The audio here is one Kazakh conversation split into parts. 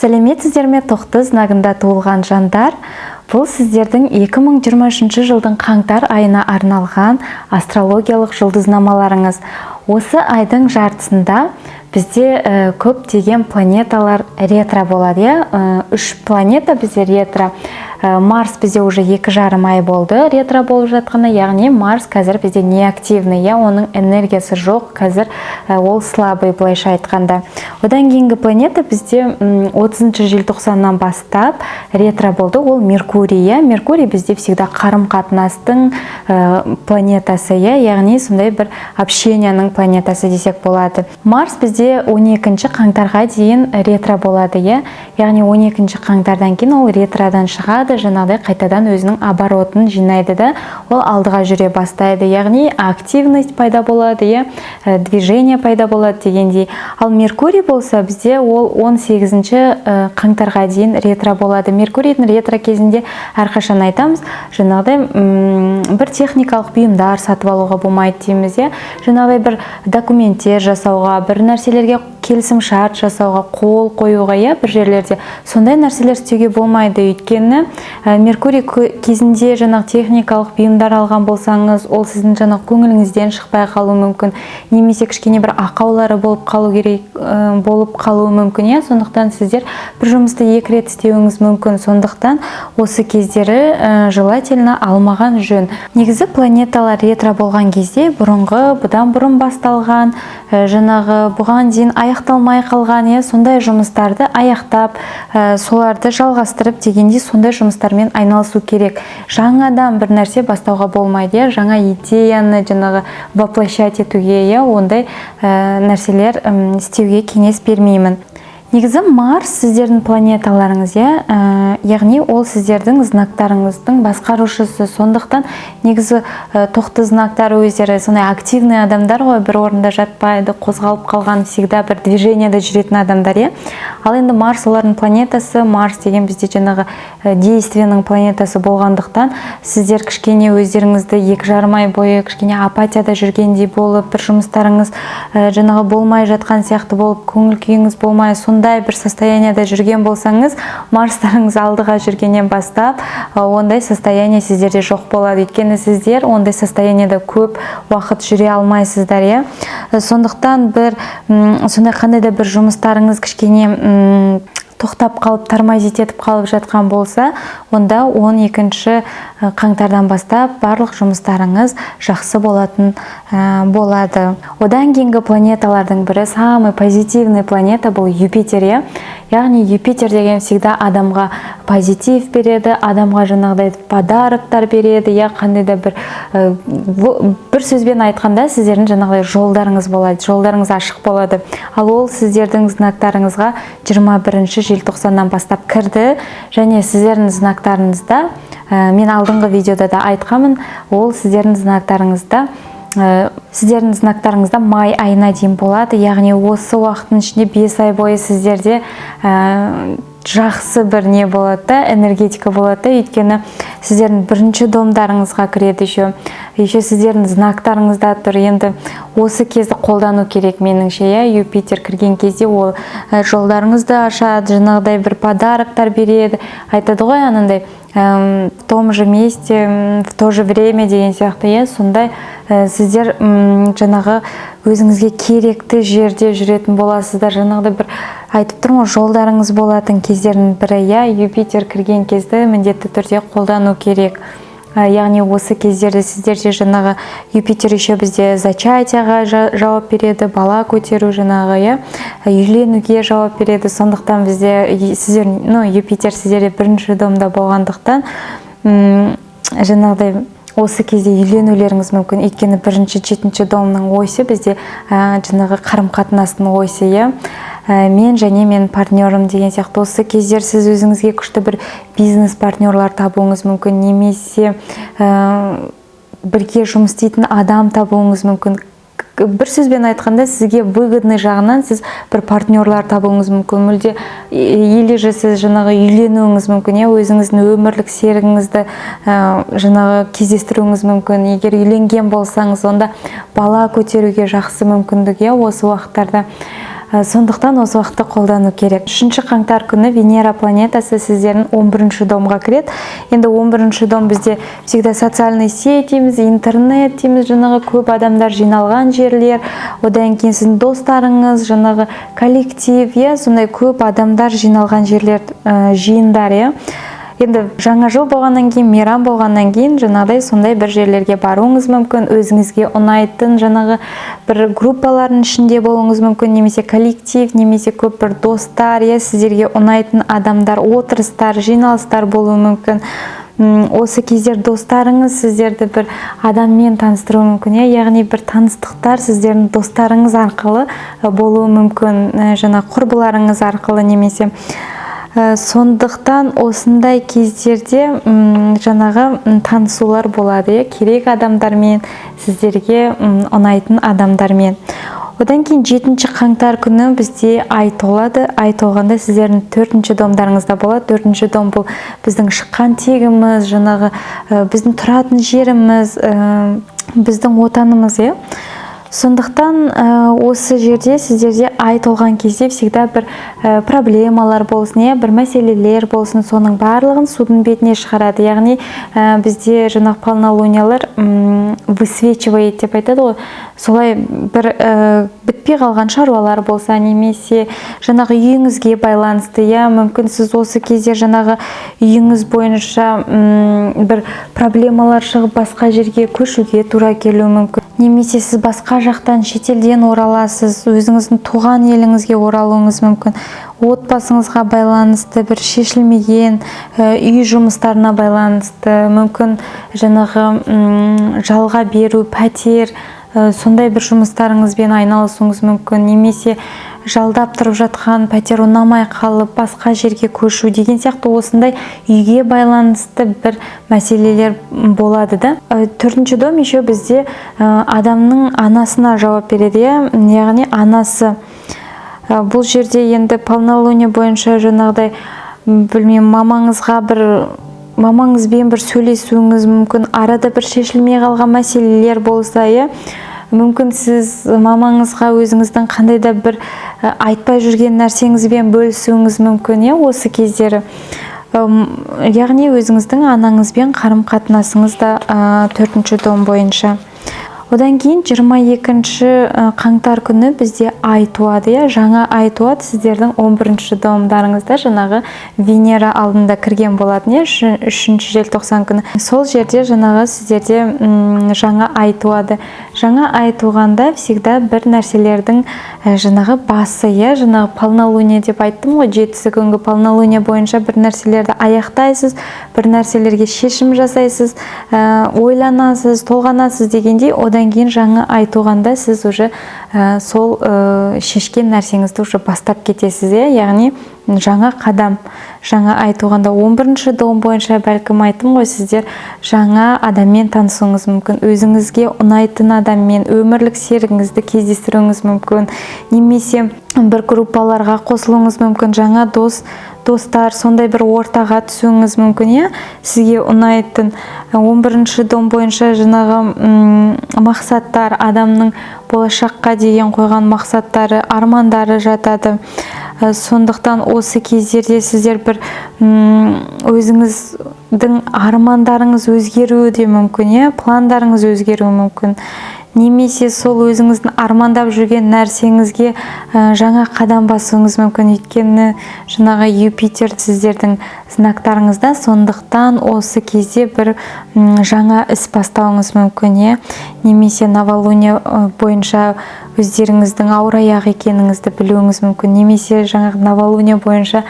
Сәлеметсіздер ме, тоқты знагында туылған жандар? Бұл сіздердің 2023 жылдың қаңтар айына арналған астрологиялық жұлдызнамаларыңыз. Осы айдың жартысында бізде көптеген планеталар ретро болады. 3 планета бізде ретро. Марс бізде уже 2,5 ай болды ретро болып жатқаны, яғни Марс қазір бізде неактивный, оның энергиясы жоқ, қазір ол слабый, былайша айтқанда. Одан кейінгі планета бізде 30 желтоқсаннан бастап ретро болды, ол Меркурий. Меркурий бізде всегда қарым-қатынастың планетасы, яғни сондай бір общенияның планетасы десек болады. Марс бізде 12 қаңтарға дейін ретро болады, яғни 12 қаңтардан кейін ол ретродан шығады, жаңағыдай қайтадан өзінің оборотын жинайды да, ол алдыға жүре бастайды, яғни активность пайда болады, движение пайда болады дегендей. Ал Меркурий болса бізде ол 18 қаңтарға дейін ретро болады. Меркурийдің ретро кезінде әрқашан айтамыз, жаңағыдай бір техникалық бұйымдар сатып алуға болмайды дейміз, жаңағыдай бір документтер жасауға, бір нәрселерге келісім шарт жасауға, қол қоюға, бір жерлерде сондай нәрселер істеуге болмайды. Өйткені Меркурий кезінде жаңағы техникалық бұйымдар алған болсаңыз, ол сіздің жаңағы көңіліңізден шықпай қалуы мүмкін, немесе кішкене бір ақаулары болып қалуы мүмкін. Сондықтан сіздер бір жұмысты 2 рет істеуіңіз мүмкін. Сондықтан осы кездері желательно алмаған жөн. Негізі планеталар ретро болған кезде бұдан бұрын басталған, жаңағы бұған дейін аяқталмай қалған, сондай жұмыстарды аяқтап, соларды жалғастырып дегенде сондай жұмыстармен айналысу керек. Жаңадан бір нәрсе бастауға болмайды, жаңа идеяны жаңағы воплощать етуге, ондай нәрселер істеуге кеңес бермеймін. Негізі Марс сіздердің планеталарыңыз, яғни ол сіздердің знактарыңыздың басқарушысы. Сондықтан негізі тоқты знактары өздері сондай активный адамдар ғой, бір орында жатпайды, қозғалып қалған, всегда бір движениеде жүретін адамдар. Ал енді Марс олардың планетасы, Марс деген бізде жаңағы действияның планетасы болғандықтан, сіздер кішкене өздеріңізді 2,5 ай бойы кішкене апатияда жүргендей болып, бір жұмыстарыңыз жаңағы болмай жатқан сияқты болып, көңіл күйіңіз болмай, сондай бір состоянияда жүрген болсаңыз, Марстарыңыз алдыға жүргеннен бастап, ондай состояние сіздерде жоқ болады. Өйткені сіздер ондай состоянияда көп уақыт жүре алмайсыздар. Сондықтан сондай қандай да бір жұмыстарыңыз кішкене тоқтап қалып, тормозить етіп қалып жатқан болса, онда 12 қаңтардан бастап барлық жұмыстарыңыз жақсы болатын болады. Одан кейінгі планеталардың бірі, самый позитивный планета бұл Юпитер. Яғни Юпитер деген всегда адамға позитив береді, адамға жаңағыдай подароктар береді, қандай да бір сөзбен айтқанда сіздердің жаңағыдай жолдарыңыз болады, жолдарыңыз ашық болады. Ал ол сіздердің знактарыңызға 21 желтоқсаннан бастап кірді, және сіздердің знактарыңызда, мен алдыңғы видеода да айтқанмын, ол сіздердің знактарыңызда май айына дейін болады. Яғни осы уақыттың ішінде 5 ай бойы сіздерде жақсы бір не болады, энергетика болады. Өйткені сіздердің бірінші домдарыңызға кіреді еще сіздердің знактарыңызда тұр. Енді осы кезді қолдану керек меніңше. Юпитер кірген кезде ол жолдарыңызды ашады, жаңағыдай бір подароктар береді. Айтады ғой, анандай в том же месте, в то же время деген сияқты. Сондай сіздер жаңағы өзіңізге керекті жерде жүретін боласыздар. Жаңағыдай бір айтып тұрмын, жолдарыңыз болатын кездердің бірі. Юпитер кірген кезде міндетті түрде қолдану керек. Яғни осы кездерде сіздерде жаңағы Юпитер еще бізде зачатияға жауап береді, бала көтеру жаңағы, үйленуге жауап береді. Сондықтан бізде Юпитер сіздерде бірінші домда болғандықтан, жаңағыдай осы кезде үйленулеріңіз мүмкін. Өйткені 1-7 домның ойсы бізде жаңағы қарым-қатынастың ойсы. Мен және мен партнерім деген сияқты. Осы кездер сіз өзіңізге күшті бір бизнес партнерлар табуыңыз мүмкін, немесе бірге жұмыс істейтін адам табуыңыз мүмкін. Бір сөзбен айтқанда, сізге выгодный жағынан сіз бір партнерлар табуыңыз мүмкін. Мүлде или же сіз жаңағы үйленуіңіз мүмкін, өзіңіздің өмірлік серігіңізді жаңағы кездестіруіңіз мүмкін. Егер үйленген болсаңыз, онда бала көтеруге жақсы мүмкіндік осы уақыттарда. Сондықтан осы уақытты қолдану керек. 3 қаңтар күні Венера планетасы сіздердің 11-ші домға кіреді. Енді 11-ші дом бізде всегда социальный сеть дейміз, интернет дейміз, жаңағы көп адамдар жиналған жерлер, одан кейін сіздің достарыңыз, жаңағы коллектив, сондай көп адамдар жиналған жерлер, жиындар. Енді жаңа жыл болғаннан кейін, мейрам болғаннан кейін жаңағыдай сондай бір жерлерге баруыңыз мүмкін, өзіңізге ұнайтын жаңағы бір группалардың ішінде болуыңыз мүмкін, немесе коллектив, немесе көп бір достар, сіздерге ұнайтын адамдар, отырыстар, жиналыстар болуы мүмкін. Осы кездер достарыңыз сіздерді бір адаммен таныстыруы мүмкін, яғни бір таныстықтар сіздердің достарыңыз арқылы болуы мүмкін, жаңа құрбыларыңыз арқылы немесе. Сондықтан осындай кездерде жаңағы танысулар болады, керек адамдармен, сіздерге ұнайтын адамдармен. Одан кейін 7-ші қаңтар күні бізде ай толады. Ай толғанда сіздердің 4-ші домдарыңызда болады. 4-ші дом бұл біздің шыққан тегіміз, жаңағы біздің тұратын жеріміз, біздің отанымыз. Сондықтан осы жерде сіздерде ай толған кезде всегда бір проблемалар болсын, бір мәселелер болсын, соның барлығын судың бетіне шығарады. Яғни бізде жаңағы полнолуниялар высвечивает деп айтады ғой. Солай бір бітпей қалған шаруалар болса, немесе жаңағы үйіңізге байланысты, мүмкін сіз осы кезде жаңағы үйіңіз бойынша бір проблемалар шығып басқа жерге көшуге тура келуі мүмкін. Немесе сіз басқа жақтан шетелден ораласыз, өзіңіздің туған еліңізге оралуыңыз мүмкін. Отбасыңызға байланысты бір шешілмеген үй жұмыстарына байланысты, мүмкін жаңағы жалға беру, пәтер, сондай бір жұмыстарыңызбен айналысуыңыз мүмкін. Немесе жалдап тұрып жатқан пәтер ұнамай қалып басқа жерге көшу деген сияқты осындай үйге байланысты бір мәселелер болады да. 4-ші дом еще бізде адамның анасына жауап береді, яғни анасы. Бұл жерде енді полнолуние бойынша жаңағыдай білмеймін, мамаңызбен бір сөйлесуіңіз мүмкін, арада бір шешілмей қалған мәселелер болса, мүмкін сіз мамаңызға өзіңіздің қандай да бір айтпай жүрген нәрсеңізбен бөлісуіңіз мүмкін, осы кездері. Яғни өзіңіздің анаңызбен қарым-қатынасыңыз да 4-ші дом бойынша. Одан кейін 22-ші қаңтар күні бізде ай туады, жаңа ай туады, сіздердің 11-ші домдарыңызда жаңағы Венера алдында кірген болатын, 3-ші желтоқсан күні. Сол жерде жаңағы сіздерде жаңа ай туады. Жаңа ай туғанда всегда бір нәрселердің жаңағы басы, жаңағы полнолуние деп айттым ғой, 7 күнгі полнолуние бойынша бір нәрселерді аяқтайсыз, бір нәрселерге шешім жасайсыз, ойланасыз, толғанасыз дегендей, одан кейін жаңа ай туғанда сіз уже сол шешкен нәрсеңізді уже бастап кетесіз, яғни жаңа қадам. Жаңа ай туғанда 11-ші дом бойынша бәлкім айттым ғой, сіздер жаңа адаммен танысуыңыз мүмкін, өзіңізге ұнайтын адаммен өмірлік серігіңізді кездестіруіңіз мүмкін, немесе бір группаларға қосылуыңыз мүмкін, жаңа достар, сондай бір ортаға түсуіңіз мүмкін, сізге ұнайтын. 11-ші дом бойынша жаңағы мақсаттар, адамның болашаққа деген қойған мақсаттары, армандары жатады. Сондықтан осы кездерде сіздер бір өзіңіздің армандарыңыз өзгеруі де мүмкін, пландарыңыз өзгеруі мүмкін. Немесе сол өзіңіздің армандап жүрген нәрсеңізге жаңа қадам басуыңыз мүмкін, өйткені жаңағы Юпитер сіздердің знактарыңызда, сондықтан осы кезде бір жаңа іс бастауыңыз мүмкін, немесе новолуние бойынша өздеріңіздің ауыр аяқ екеніңізді білуіңіз мүмкін, немесе жаңағы новолуние бойынша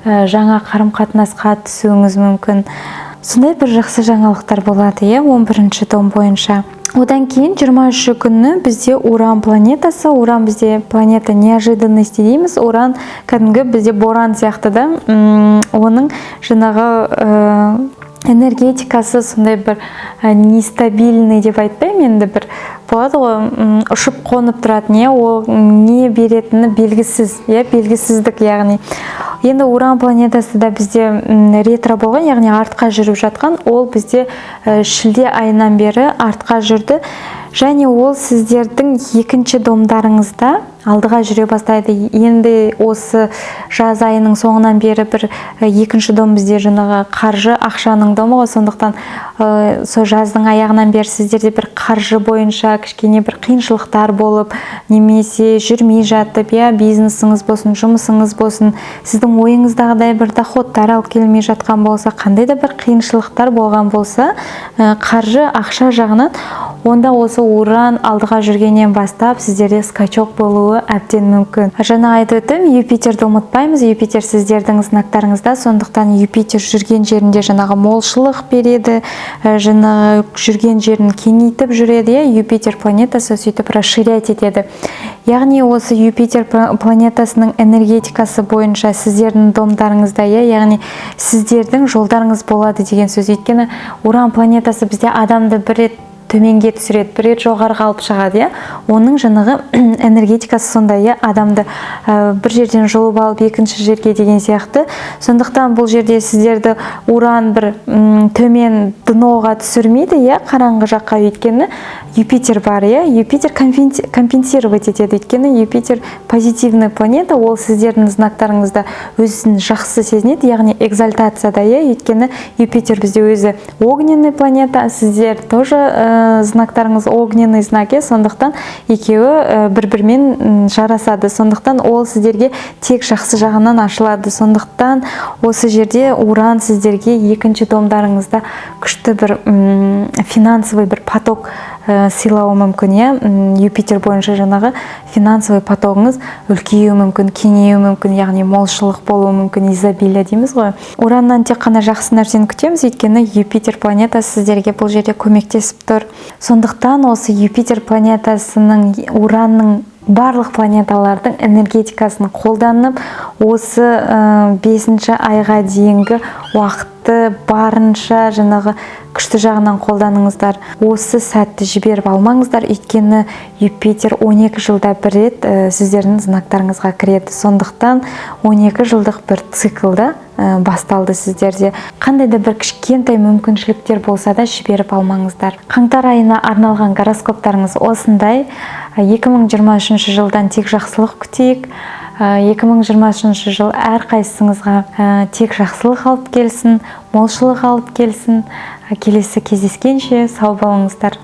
жаңа қарым-қатынасқа түсуіңіз мүмкін. Сондай бір жақсы жаңалықтар болады, 11-ші дом бойынша. Одан кейін 23-ші күні бізде Уран планетасы, Уран бізде планета неожиданности дейміз, Уран кәдімгі бізде боран сияқты да, оның жаңағы энергетикасы сондай бір нестабильный деп айтпаймын, енді бір болады ғой, ұшып қонып тұратын, ол не беретіні белгісіз, белгісіздік, яғни. Енді Уран планетасы да бізде ретро болған, яғни артқа жүріп жатқан, ол бізде шілде айынан бері артқа жүрді. және ол сіздердің екінші домдарыңызда алдыға жүре бастайды. Енді осы жаз айының соңынан бері бір екінші дом бізде жаңағы қаржы ақшаның домы ғой. Сондықтан сол жаздың аяғынан бері сіздерде бір қаржы бойынша кішкене бір қиыншылықтар болып, немесе жүрмей жатып, бизнесіңіз болсын, жұмысыңыз болсын, сіздің ойыңыздағыдай бір доходтар алып келмей жатқан болса, қандай да бір қиыншылықтар болған болса, қаржы ақша жағынан, онда осы Уран алдыға жүргеннен бастап сіздерде скачок болуы әбден мүмкін. Жаңа айтып өттім, Юпитерді ұмытпаймыз. Юпитер сіздердің знактарыңызда, сондықтан Юпитер жүрген жерінде жаңағы молшылық береді, жаңағы жүрген жерін кеңейтіп жүреді. Юпитер планетасы сөйтіп расширять етеді. Яғни осы Юпитер планетасының энергетикасы бойынша сіздердің домдарыңызда, яғни сіздердің жолдарыңыз болады деген сөз. Өйткені Уран планетасы бізде адамды бір рет төменге түсіреді, бір рет жоғарыға алып шығады. Оның жаңағы энергетикасы сондай, адамды бір жерден жұлып алып екінші жерге деген сияқты. Сондықтан бұл жерде сіздерді Уран бір төмен дноға түсірмейді, қараңғы жаққа, өйткені Юпитер бар, Юпитер компенсировать етеді. Өйткені Юпитер позитивный планета, ол сіздердің знактарыңызда өзін жақсы сезінеді, яғни экзальтацияда, өйткені Юпитер бізде өзі огненный планета, сіздер тоже знактарыңыз огненный знак, сондықтан екеуі бір-бірімен жарасады. Сондықтан ол сіздерге тек жақсы жағынан ашылады. Сондықтан осы жерде Уран сіздерге екінші домдарыңызда күшті бір финансовый бір поток сыйлауы мүмкін. Юпитер бойынша жаңағы финансовый потогыңыз үлкеюі мүмкін, кеңеюі мүмкін, яғни молшылық болуы мүмкін, изобилие дейміз ғой. Ураннан тек қана жақсы нәрсені күтеміз, өйткені Юпитер планетасы сіздерге бұл жерде көмектесіп тұр. Сондықтан осы Юпитер планетасының, Уранның барлық планеталардың энергетикасын қолданып, осы 5-ші айға дейінгі уақытты барынша жаңағы күшті жағынан қолданыңыздар. Осы сәтті жіберіп алмаңыздар, өйткені Юпитер 12 жылда бір рет сіздердің знактарыңызға кіреді. Сондықтан 12 жылдық бір циклда басталды сіздерде. Қандай да бір кішкентай мүмкіншіліктер болса да жіберіп алмаңыздар. Қаңтар айына арналған гороскоптарыңыз осындай. 2023 жылдан тек жақсылық күтейік. 2023 жыл әрқайсыңызға тек жақсылық алып келсін, молшылық алып келсін. Келесі кездескенше сау болыңыздар.